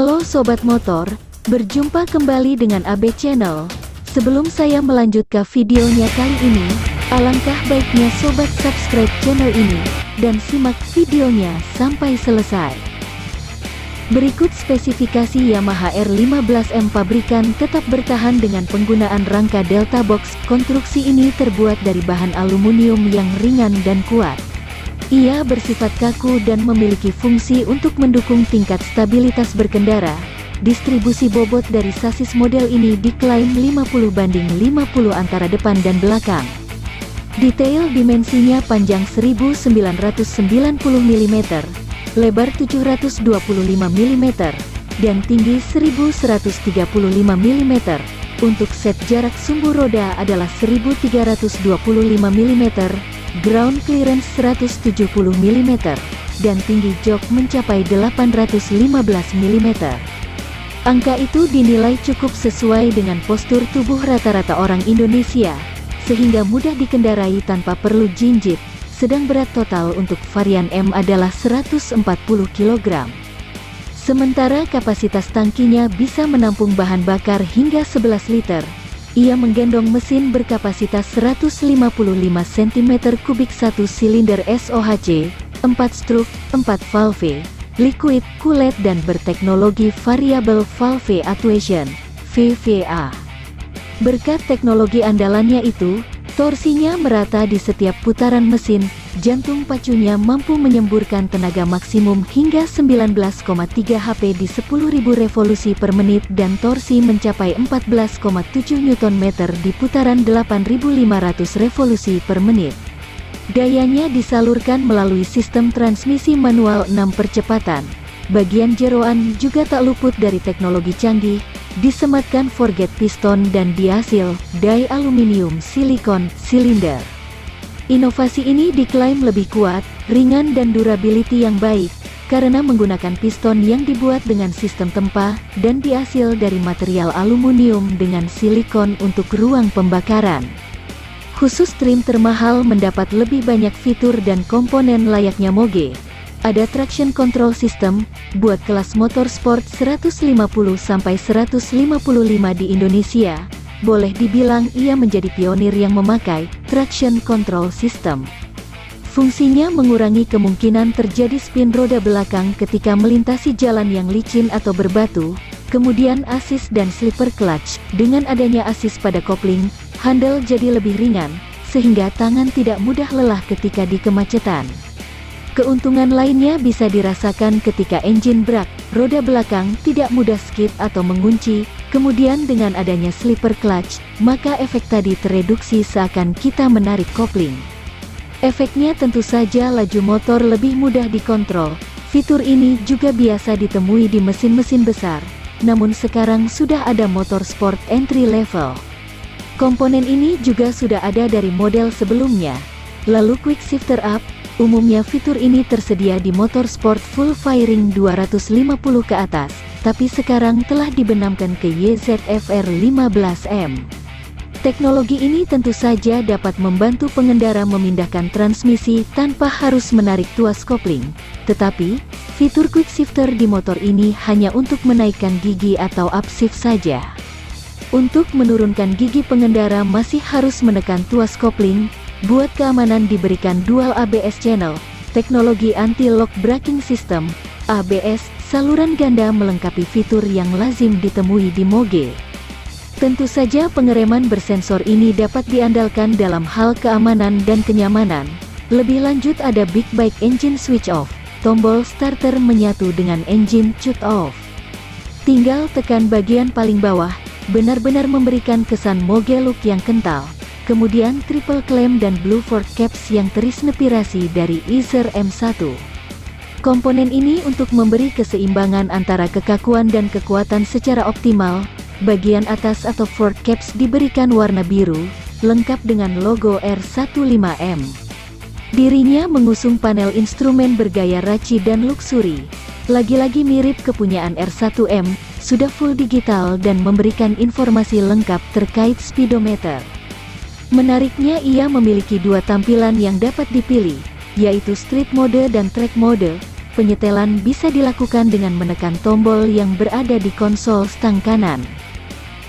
Halo Sobat Motor, berjumpa kembali dengan AB Channel. Sebelum saya melanjut ke videonya kali ini, alangkah baiknya Sobat subscribe channel ini, dan simak videonya sampai selesai. Berikut spesifikasi Yamaha R15M pabrikan tetap bertahan dengan penggunaan rangka Delta Box. Konstruksi ini terbuat dari bahan aluminium yang ringan dan kuat. Ia bersifat kaku dan memiliki fungsi untuk mendukung tingkat stabilitas berkendara. Distribusi bobot dari sasis model ini diklaim 50:50 antara depan dan belakang. Detail dimensinya panjang 1990 mm, lebar 725 mm, dan tinggi 1135 mm. Untuk set jarak sumbu roda adalah 1325 mm, ground clearance 170 mm, dan tinggi jok mencapai 815 mm. Angka itu dinilai cukup sesuai dengan postur tubuh rata-rata orang Indonesia, sehingga mudah dikendarai tanpa perlu jinjit. Sedang berat total untuk varian M adalah 140 kg. Sementara kapasitas tangkinya bisa menampung bahan bakar hingga 11 liter. Ia menggendong mesin berkapasitas 155 cm3 1 silinder SOHC, 4 stroke, 4 valve, liquid cooled dan berteknologi variable valve actuation, VVA. Berkat teknologi andalannya itu, torsinya merata di setiap putaran mesin, jantung pacunya mampu menyemburkan tenaga maksimum hingga 19,3 HP di 10.000 revolusi per menit dan torsi mencapai 14,7 Nm di putaran 8.500 revolusi per menit. Dayanya disalurkan melalui sistem transmisi manual 6 percepatan. Bagian jeroan juga tak luput dari teknologi canggih, disematkan forget piston dan dihasil die aluminium silikon silinder. Inovasi ini diklaim lebih kuat, ringan dan durability yang baik, karena menggunakan piston yang dibuat dengan sistem tempa, dan dihasil dari material aluminium dengan silikon untuk ruang pembakaran. Khusus trim termahal mendapat lebih banyak fitur dan komponen layaknya moge. Ada traction control system, buat kelas motor sport 150-155 di Indonesia. Boleh dibilang ia menjadi pionir yang memakai traction control system. Fungsinya mengurangi kemungkinan terjadi spin roda belakang ketika melintasi jalan yang licin atau berbatu. Kemudian assist dan slipper clutch. Dengan adanya assist pada kopling, handle jadi lebih ringan, sehingga tangan tidak mudah lelah ketika di kemacetan. Keuntungan lainnya bisa dirasakan ketika engine brak, roda belakang tidak mudah skid atau mengunci. Kemudian dengan adanya slipper clutch, maka efek tadi tereduksi seakan kita menarik kopling. Efeknya tentu saja laju motor lebih mudah dikontrol. Fitur ini juga biasa ditemui di mesin-mesin besar, namun sekarang sudah ada motor sport entry level. Komponen ini juga sudah ada dari model sebelumnya. Lalu quick shifter up. Umumnya fitur ini tersedia di motor sport full fairing 250 ke atas, tapi sekarang telah dibenamkan ke YZF-R 15M. Teknologi ini tentu saja dapat membantu pengendara memindahkan transmisi tanpa harus menarik tuas kopling. Tetapi, fitur quick shifter di motor ini hanya untuk menaikkan gigi atau upshift saja. Untuk menurunkan gigi pengendara masih harus menekan tuas kopling. Buat keamanan diberikan dual ABS channel, teknologi anti-lock braking system, ABS, saluran ganda melengkapi fitur yang lazim ditemui di moge. Tentu saja pengereman bersensor ini dapat diandalkan dalam hal keamanan dan kenyamanan. Lebih lanjut ada Big Bike Engine Switch Off, tombol starter menyatu dengan engine shut off. Tinggal tekan bagian paling bawah, benar-benar memberikan kesan moge look yang kental. Kemudian triple clamp dan blue fork caps yang terinspirasi dari Eicher M1. Komponen ini untuk memberi keseimbangan antara kekakuan dan kekuatan secara optimal. Bagian atas atau fork caps diberikan warna biru, lengkap dengan logo R15M. Dirinya mengusung panel instrumen bergaya raci dan luksuri. Lagi-lagi mirip kepunyaan R1M, sudah full digital dan memberikan informasi lengkap terkait speedometer. Menariknya ia memiliki dua tampilan yang dapat dipilih, yaitu street mode dan track mode. penyetelan bisa dilakukan dengan menekan tombol yang berada di konsol stang kanan.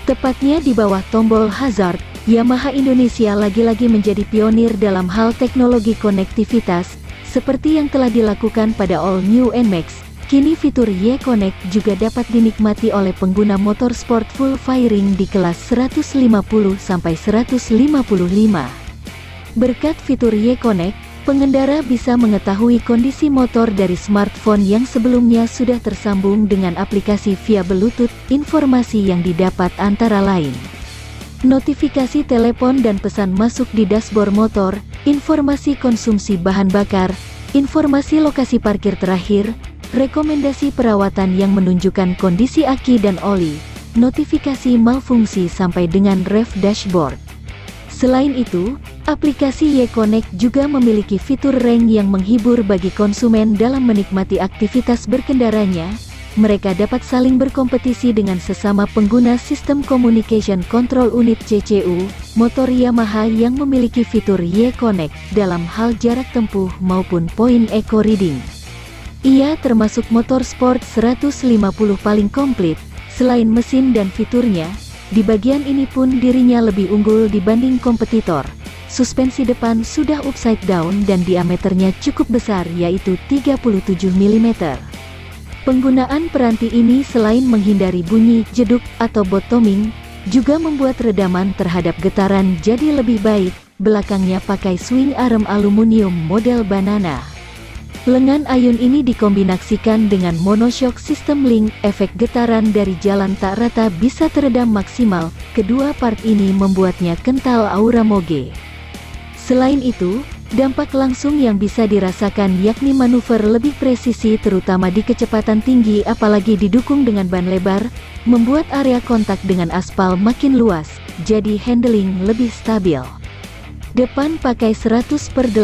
Tepatnya di bawah tombol hazard, Yamaha Indonesia lagi-lagi menjadi pionir dalam hal teknologi konektivitas, seperti yang telah dilakukan pada All New NMAX. Kini fitur Y-Connect juga dapat dinikmati oleh pengguna motorsport full fairing di kelas 150-155. Berkat fitur Y-Connect, pengendara bisa mengetahui kondisi motor dari smartphone yang sebelumnya sudah tersambung dengan aplikasi via Bluetooth. Informasi yang didapat antara lain notifikasi telepon dan pesan masuk di dashboard motor, informasi konsumsi bahan bakar, informasi lokasi parkir terakhir, rekomendasi perawatan yang menunjukkan kondisi aki dan oli, notifikasi malfungsi sampai dengan rev dashboard. Selain itu, aplikasi Y-Connect juga memiliki fitur rank yang menghibur bagi konsumen dalam menikmati aktivitas berkendaranya. Mereka dapat saling berkompetisi dengan sesama pengguna sistem Communication Control Unit CCU, motor Yamaha yang memiliki fitur Y-Connect dalam hal jarak tempuh maupun point eco reading. Ia termasuk motor sport 150 paling komplit. Selain mesin dan fiturnya, di bagian ini pun dirinya lebih unggul dibanding kompetitor. Suspensi depan sudah upside down dan diameternya cukup besar, yaitu 37 mm. Penggunaan peranti ini selain menghindari bunyi jeduk atau bottoming, juga membuat redaman terhadap getaran jadi lebih baik. Belakangnya pakai swing arm aluminium model banana. Lengan ayun ini dikombinasikan dengan monoshock system link, efek getaran dari jalan tak rata bisa teredam maksimal. Kedua part ini membuatnya kental aura moge. Selain itu, dampak langsung yang bisa dirasakan yakni manuver lebih presisi terutama di kecepatan tinggi, apalagi didukung dengan ban lebar, membuat area kontak dengan aspal makin luas, jadi handling lebih stabil. Depan pakai 100/80-17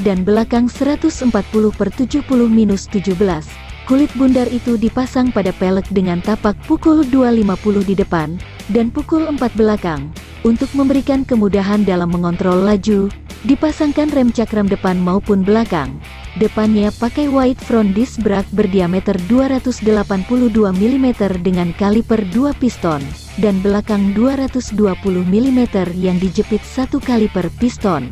dan belakang 140/70-17. Kulit bundar itu dipasang pada pelek dengan tapak pukul 250 di depan, dan pukul 4 belakang. Untuk memberikan kemudahan dalam mengontrol laju, dipasangkan rem cakram depan maupun belakang. Depannya pakai wide front disc brake berdiameter 282 mm dengan kaliper 2 piston, dan belakang 220 mm yang dijepit 1 kaliper piston.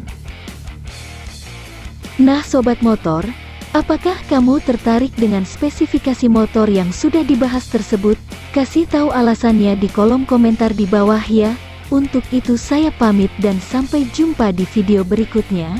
Nah sobat motor, apakah kamu tertarik dengan spesifikasi motor yang sudah dibahas tersebut? Kasih tahu alasannya di kolom komentar di bawah ya. Untuk itu saya pamit dan sampai jumpa di video berikutnya.